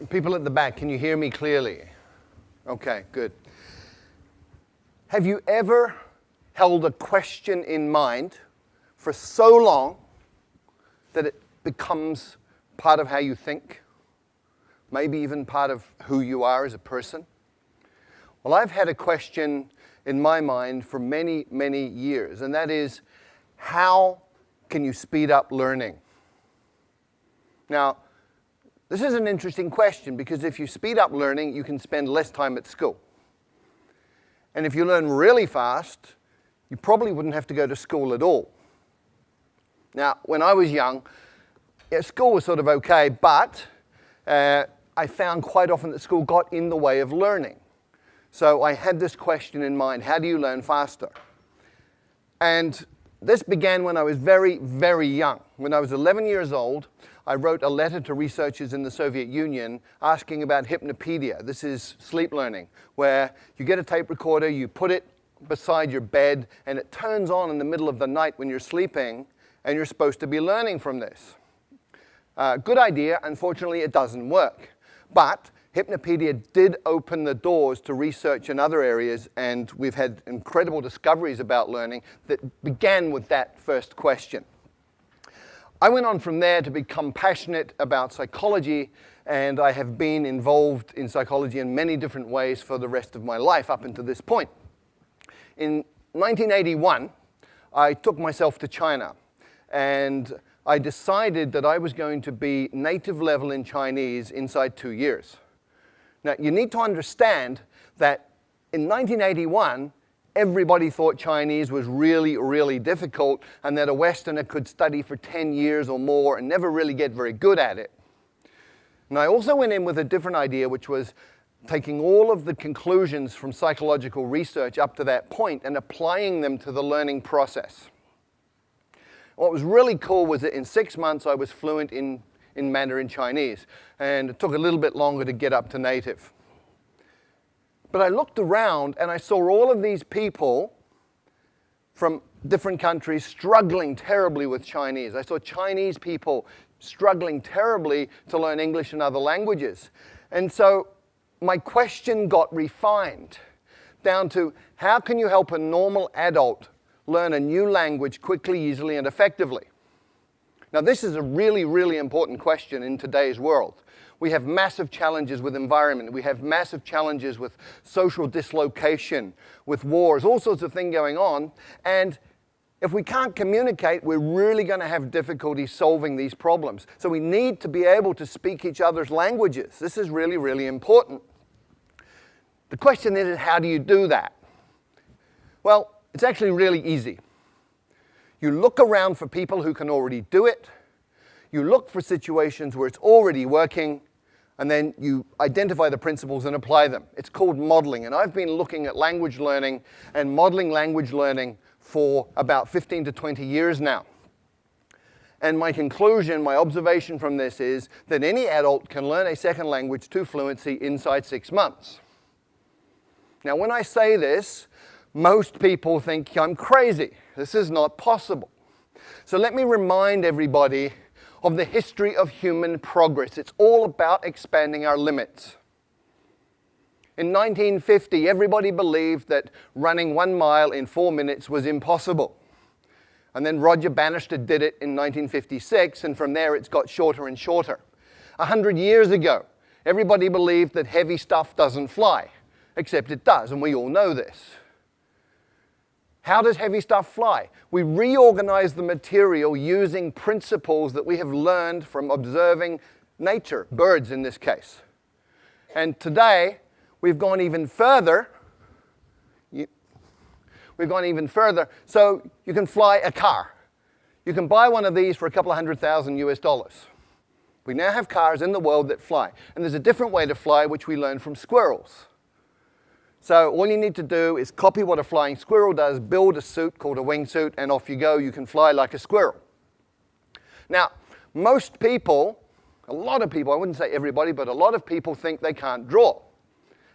People at the back, can you hear me clearly? Okay, good. Have you ever held a question in mind for so long that it becomes part of how you think? Maybe even part of who you are as a person? Well, I've had a question in my mind for many, many years, and that is, how can you speed up learning? Now, this is an interesting question because if you speed up learning, you can spend less time at school. And if you learn really fast, you probably wouldn't have to go to school at all. Now, when I was young, school was sort of okay, but I found quite often that school got in the way of learning. So I had this question in mind, how do you learn faster? And this began when I was very, very young. When I was 11 years old, I wrote a letter to researchers in the Soviet Union asking about hypnopedia. This is sleep learning, where you get a tape recorder, you put it beside your bed, and it turns on in the middle of the night when you're sleeping, and you're supposed to be learning from this. Good idea. Unfortunately, it doesn't work. But hypnopedia did open the doors to research in other areas, and we've had incredible discoveries about learning that began with that first question. I went on from there to become passionate about psychology, and I have been involved in psychology in many different ways for the rest of my life up until this point. In 1981, I took myself to China, and I decided that I was going to be native level in Chinese inside 2 years. Now, you need to understand that in 1981, everybody thought Chinese was really, really difficult and that a Westerner could study for 10 years or more and never really get very good at it. And I also went in with a different idea, which was taking all of the conclusions from psychological research up to that point and applying them to the learning process. What was really cool was that in 6 months I was fluent in Mandarin Chinese, and it took a little bit longer to get up to native. But I looked around and I saw all of these people from different countries struggling terribly with Chinese. I saw Chinese people struggling terribly to learn English and other languages. And so my question got refined down to, how can you help a normal adult learn a new language quickly, easily, and effectively? Now, this is a really, really important question in today's world. We have massive challenges with environment. We have massive challenges with social dislocation, with wars, all sorts of things going on. And if we can't communicate, we're really going to have difficulty solving these problems. So we need to be able to speak each other's languages. This is really, really important. The question is, how do you do that? Well, it's actually really easy. You look around for people who can already do it. You look for situations where it's already working, and then you identify the principles and apply them. It's called modeling, and I've been looking at language learning and modeling language learning for about 15 to 20 years now. And my conclusion, my observation from this is that any adult can learn a second language to fluency inside 6 months. Now, when I say this, most people think I'm crazy. This is not possible. So let me remind everybody of the history of human progress. It's all about expanding our limits. In 1950, everybody believed that running 1 mile in 4 minutes was impossible. And then Roger Bannister did it in 1956, and from there it's got shorter and shorter. 100 years ago, everybody believed that heavy stuff doesn't fly, except it does, and we all know this. How does heavy stuff fly? We reorganize the material using principles that we have learned from observing nature, birds in this case. And today, we've gone even further. So you can fly a car. You can buy one of these for a couple of $100,000 US. We now have cars in the world that fly. And there's a different way to fly, which we learned from squirrels. So all you need to do is copy what a flying squirrel does, build a suit called a wingsuit, and off you go. You can fly like a squirrel. Now, most people, a lot of people, I wouldn't say everybody, but a lot of people think they can't draw.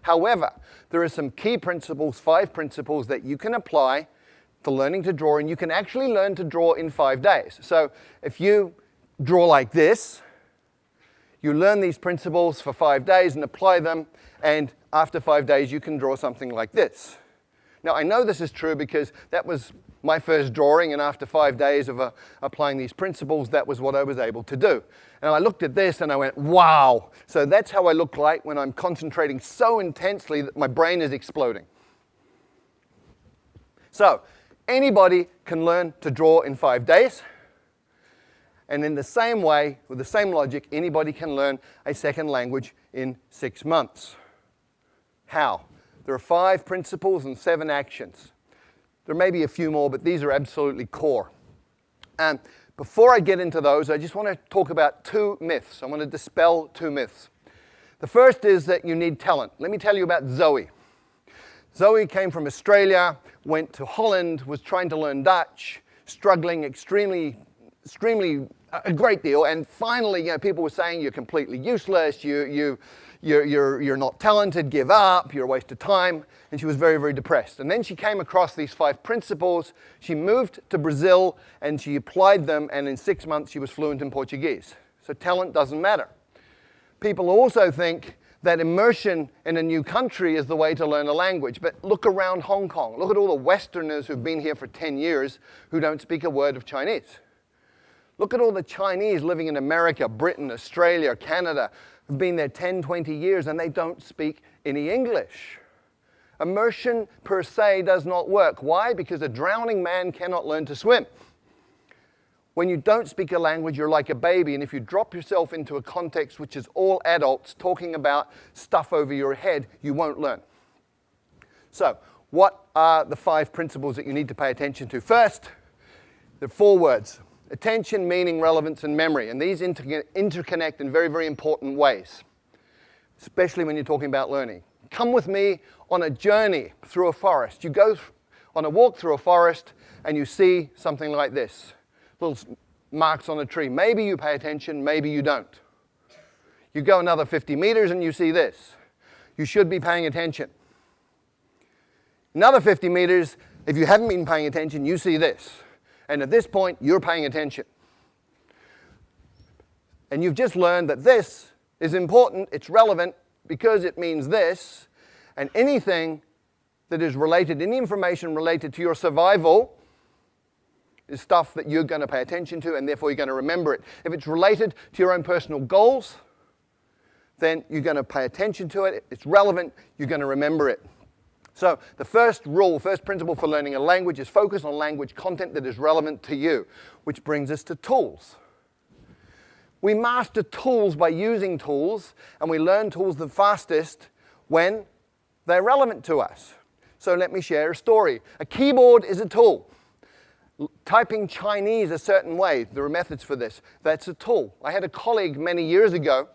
However, there are some key principles, 5 principles that you can apply to learning to draw, and you can actually learn to draw in 5 days. So if you draw like this, You learn these principles for 5 days and apply them, and after 5 days you can draw something like this. Now I know this is true because that was my first drawing, and after 5 days of applying these principles, that was what I was able to do. And I looked at this and I went, wow! So that's how I look like when I'm concentrating so intensely that my brain is exploding. So anybody can learn to draw in 5 days. And in the same way, with the same logic, anybody can learn a second language in 6 months. How? There are 5 principles and 7 actions. There may be a few more, but these are absolutely core. And before I get into those, I just want to talk about 2 myths. I want to dispel 2 myths. The first is that you need talent. Let me tell you about Zoe. Zoe came from Australia, went to Holland, was trying to learn Dutch, struggling extremely a great deal, and finally, people were saying you're completely useless, you're not talented, give up, you're a waste of time, and she was very, very depressed. And then she came across these 5 principles, she moved to Brazil, and she applied them, and in 6 months she was fluent in Portuguese. So talent doesn't matter. People also think that immersion in a new country is the way to learn a language, but look around Hong Kong, look at all the Westerners who've been here for 10 years who don't speak a word of Chinese. Look at all the Chinese living in America, Britain, Australia, Canada, who've been there 10, 20 years, and they don't speak any English. Immersion per se does not work. Why? Because a drowning man cannot learn to swim. When you don't speak a language, you're like a baby, and if you drop yourself into a context which is all adults talking about stuff over your head, you won't learn. So, what are the 5 principles that you need to pay attention to? First, there are 4 words. Attention, meaning, relevance, and memory. And these interconnect in very, very important ways, especially when you're talking about learning. Come with me on a journey through a forest. You go on a walk through a forest and you see something like this. Little marks on a tree. Maybe you pay attention, maybe you don't. You go another 50 meters and you see this. You should be paying attention. Another 50 meters, if you haven't been paying attention, you see this. And at this point, you're paying attention. And you've just learned that this is important, it's relevant, because it means this, and anything that is related, any information related to your survival is stuff that you're going to pay attention to, and therefore you're going to remember it. If it's related to your own personal goals, then you're going to pay attention to it. If it's relevant, you're going to remember it. So the first rule, first principle for learning a language is focus on language content that is relevant to you, which brings us to tools. We master tools by using tools, and we learn tools the fastest when they're relevant to us. So let me share a story. A keyboard is a tool. Typing Chinese a certain way, there are methods for this, that's a tool. I had a colleague many years ago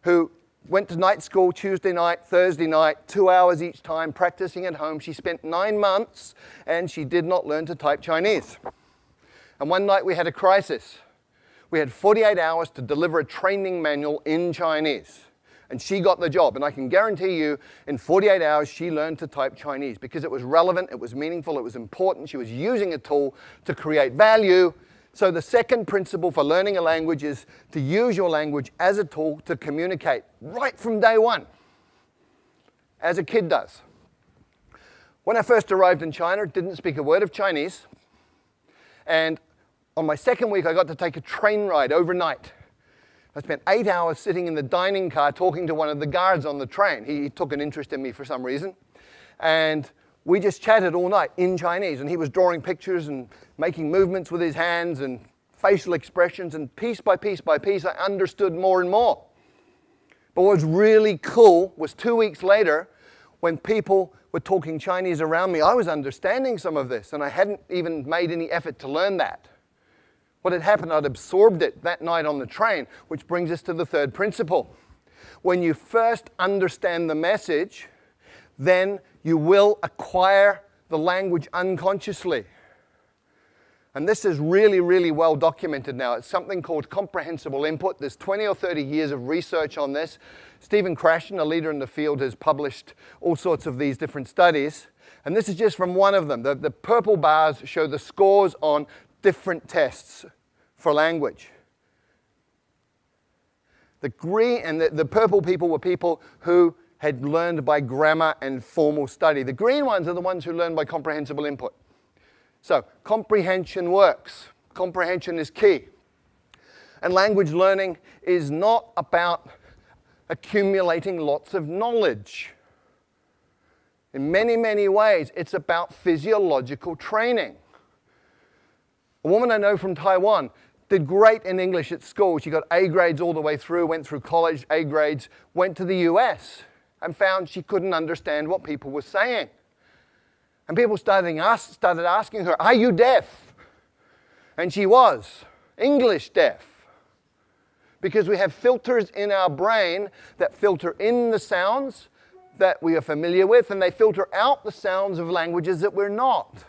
who went to night school Tuesday night, Thursday night, 2 hours each time, practicing at home. She spent 9 months, and she did not learn to type Chinese. And one night we had a crisis. We had 48 hours to deliver a training manual in Chinese. And she got the job. And I can guarantee you, in 48 hours, she learned to type Chinese because it was relevant, it was meaningful, it was important. She was using a tool to create value. So the second principle for learning a language is to use your language as a tool to communicate right from day one, as a kid does. When I first arrived in China, didn't speak a word of Chinese. And on my second week, I got to take a train ride overnight. I spent 8 hours sitting in the dining car talking to one of the guards on the train. He took an interest in me for some reason. And we just chatted all night in Chinese, and he was drawing pictures and making movements with his hands and facial expressions, and piece by piece by piece, I understood more and more. But what was really cool was 2 weeks later, when people were talking Chinese around me, I was understanding some of this, and I hadn't even made any effort to learn that. What had happened, I'd absorbed it that night on the train, which brings us to the third principle. When you first understand the message, then you will acquire the language unconsciously. And this is really, really well documented now. It's something called comprehensible input. There's 20 or 30 years of research on this. Stephen Krashen, a leader in the field, has published all sorts of these different studies. And this is just from one of them. The purple bars show the scores on different tests for language. The green and the purple people were people who had learned by grammar and formal study. The green ones are the ones who learn by comprehensible input. So comprehension works. Comprehension is key. And language learning is not about accumulating lots of knowledge. In many, many ways, it's about physiological training. A woman I know from Taiwan did great in English at school. She got A grades all the way through, went through college, A grades, went to the US and found she couldn't understand what people were saying. And people started asking her, "Are you deaf?" And she was English deaf. Because we have filters in our brain that filter in the sounds that we are familiar with, and they filter out the sounds of languages that we're not.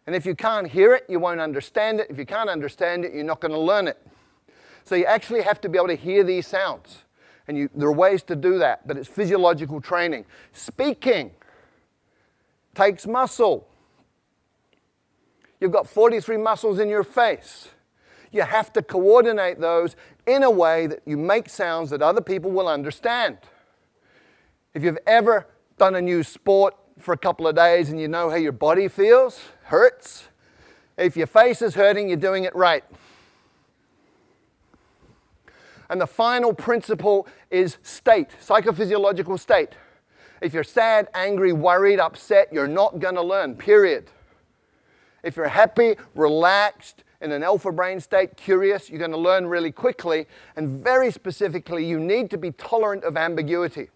And if you can't hear it, you won't understand it. If you can't understand it, you're not going to learn it. So you actually have to be able to hear these sounds. And there are ways to do that, but it's physiological training. Speaking takes muscle. You've got 43 muscles in your face. You have to coordinate those in a way that you make sounds that other people will understand. If you've ever done a new sport for a couple of days and you know how your body feels, hurts, if your face is hurting, you're doing it right. And the final principle is state, psychophysiological state. If you're sad, angry, worried, upset, you're not going to learn, period. If you're happy, relaxed, in an alpha brain state, curious, you're going to learn really quickly. And very specifically, you need to be tolerant of ambiguity.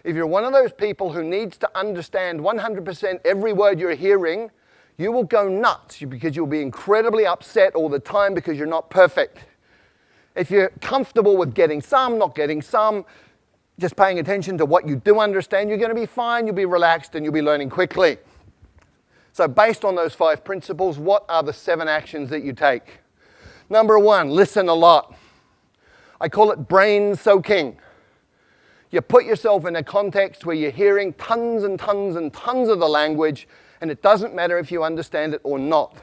If you're one of those people who needs to understand 100% every word you're hearing, you will go nuts because you'll be incredibly upset all the time because you're not perfect. If you're comfortable with getting some, not getting some, just paying attention to what you do understand, you're going to be fine, you'll be relaxed, and you'll be learning quickly. So based on those 5 principles, what are the 7 actions that you take? Number 1, listen a lot. I call it brain soaking. You put yourself in a context where you're hearing tons and tons and tons of the language, and it doesn't matter if you understand it or not.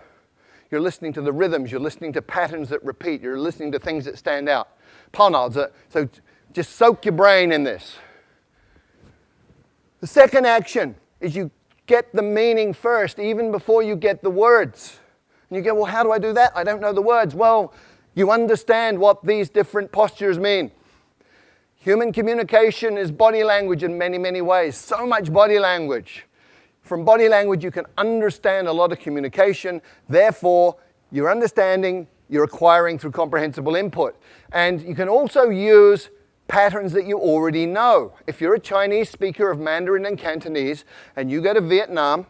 You're listening to the rhythms, you're listening to patterns that repeat, you're listening to things that stand out. So just soak your brain in this. The second action is you get the meaning first, even before you get the words. And you go, well, how do I do that? I don't know the words. Well, you understand what these different postures mean. Human communication is body language in many, many ways. So much body language. From body language, you can understand a lot of communication. Therefore, you're understanding, you're acquiring through comprehensible input. And you can also use patterns that you already know. If you're a Chinese speaker of Mandarin and Cantonese and you go to Vietnam,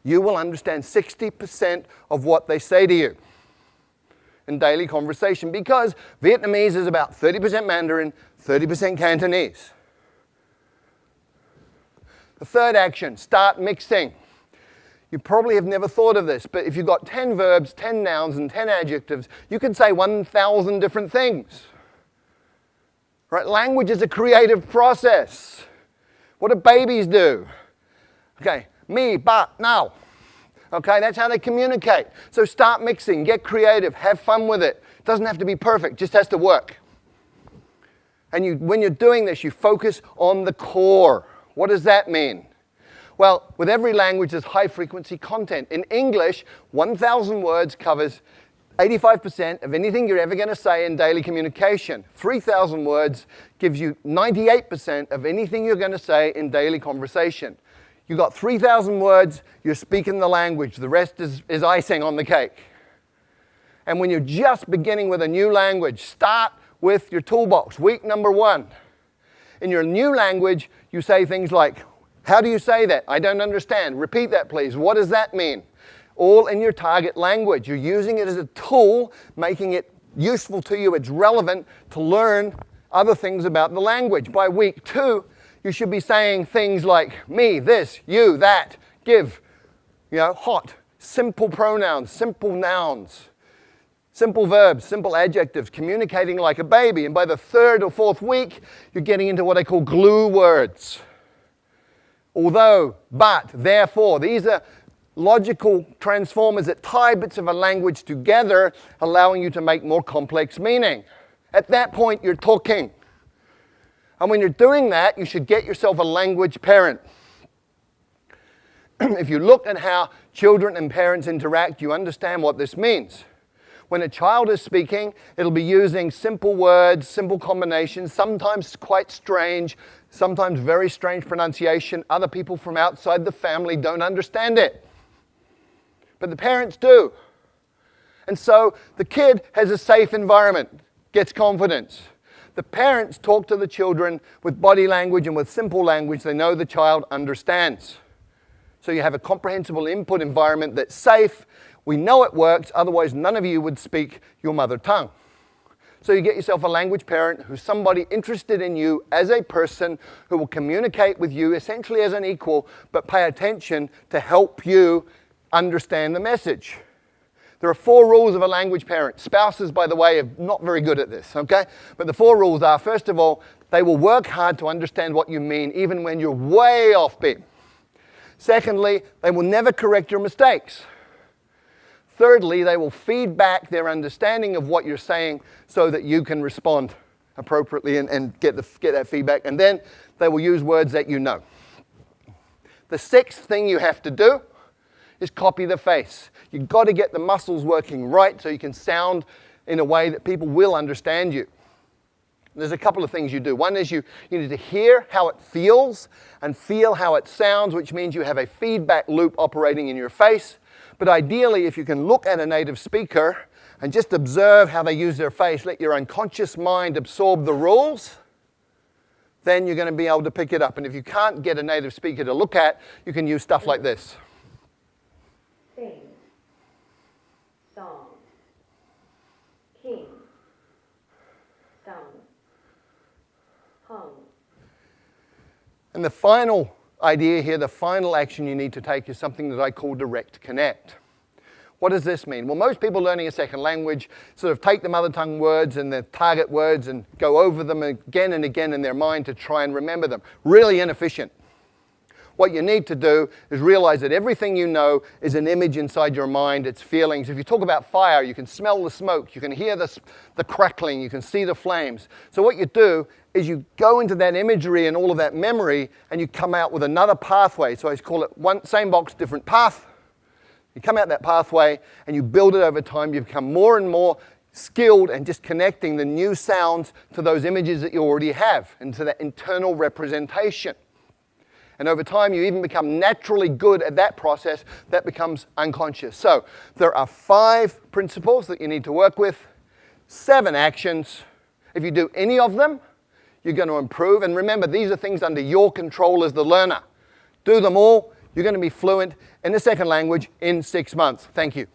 you will understand 60% of what they say to you in daily conversation because Vietnamese is about 30% Mandarin, 30% Cantonese. The third action, start mixing. You probably have never thought of this, but if you've got 10 verbs, 10 nouns, and 10 adjectives, you can say 1,000 different things. Right? Language is a creative process. What do babies do? Okay, me, ba, now. Okay, that's how they communicate. So start mixing, get creative, have fun with it. It doesn't have to be perfect, just has to work. And when you're doing this, you focus on the core. What does that mean? Well, with every language, there's high-frequency content. In English, 1,000 words covers 85% of anything you're ever going to say in daily communication. 3,000 words gives you 98% of anything you're going to say in daily conversation. You've got 3,000 words, you're speaking the language. The rest is icing on the cake. And when you're just beginning with a new language, start with your toolbox. Week number 1. In your new language, you say things like, how do you say that? I don't understand. Repeat that, please. What does that mean? All in your target language. You're using it as a tool, making it useful to you. It's relevant to learn other things about the language. By week 2, you should be saying things like me, this, you, that, give, hot, simple pronouns, simple nouns, simple verbs, simple adjectives, communicating like a baby. And by the 3rd or 4th week, you're getting into what I call glue words. Although, but, therefore, these are logical transformers that tie bits of a language together, allowing you to make more complex meaning. At that point, you're talking. And when you're doing that, you should get yourself a language parent. If you look at how children and parents interact, you understand what this means. When a child is speaking, it'll be using simple words, simple combinations, sometimes quite strange, sometimes very strange pronunciation. Other people from outside the family don't understand it. But the parents do. And so the kid has a safe environment, gets confidence. The parents talk to the children with body language and with simple language they know the child understands. So you have a comprehensible input environment that's safe. We know it works, otherwise none of you would speak your mother tongue. So you get yourself a language parent who's somebody interested in you as a person who will communicate with you essentially as an equal, but pay attention to help you understand the message. There are 4 rules of a language parent. Spouses, by the way, are not very good at this, okay? But the 4 rules are, first of all, they will work hard to understand what you mean, even when you're way off beat. Secondly, they will never correct your mistakes. Thirdly, they will feed back their understanding of what you're saying so that you can respond appropriately and get that feedback. And then they will use words that you know. The 6th thing you have to do is copy the face. You've got to get the muscles working right so you can sound in a way that people will understand you. There's a couple of things you do. One is you need to hear how it feels and feel how it sounds, which means you have a feedback loop operating in your face. But ideally, if you can look at a native speaker and just observe how they use their face, let your unconscious mind absorb the rules, then you're going to be able to pick it up. And if you can't get a native speaker to look at, you can use stuff like this. Sing, song, king, sung, hung. And the final idea here, the final action you need to take is something that I call direct connect. What does this mean? Well, most people learning a second language sort of take the mother tongue words and the target words and go over them again and again in their mind to try and remember them. Really inefficient. What you need to do is realize that everything you know is an image inside your mind, it's feelings. If you talk about fire, you can smell the smoke, you can hear the crackling, you can see the flames. So what you do is you go into that imagery and all of that memory and you come out with another pathway. So I call it same box, different path. You come out that pathway and you build it over time. You become more and more skilled and just connecting the new sounds to those images that you already have and to that internal representation. And over time, you even become naturally good at that process that becomes unconscious. So there are 5 principles that you need to work with, 7 actions. If you do any of them, you're going to improve. And remember, these are things under your control as the learner. Do them all. You're going to be fluent in a second language in 6 months. Thank you.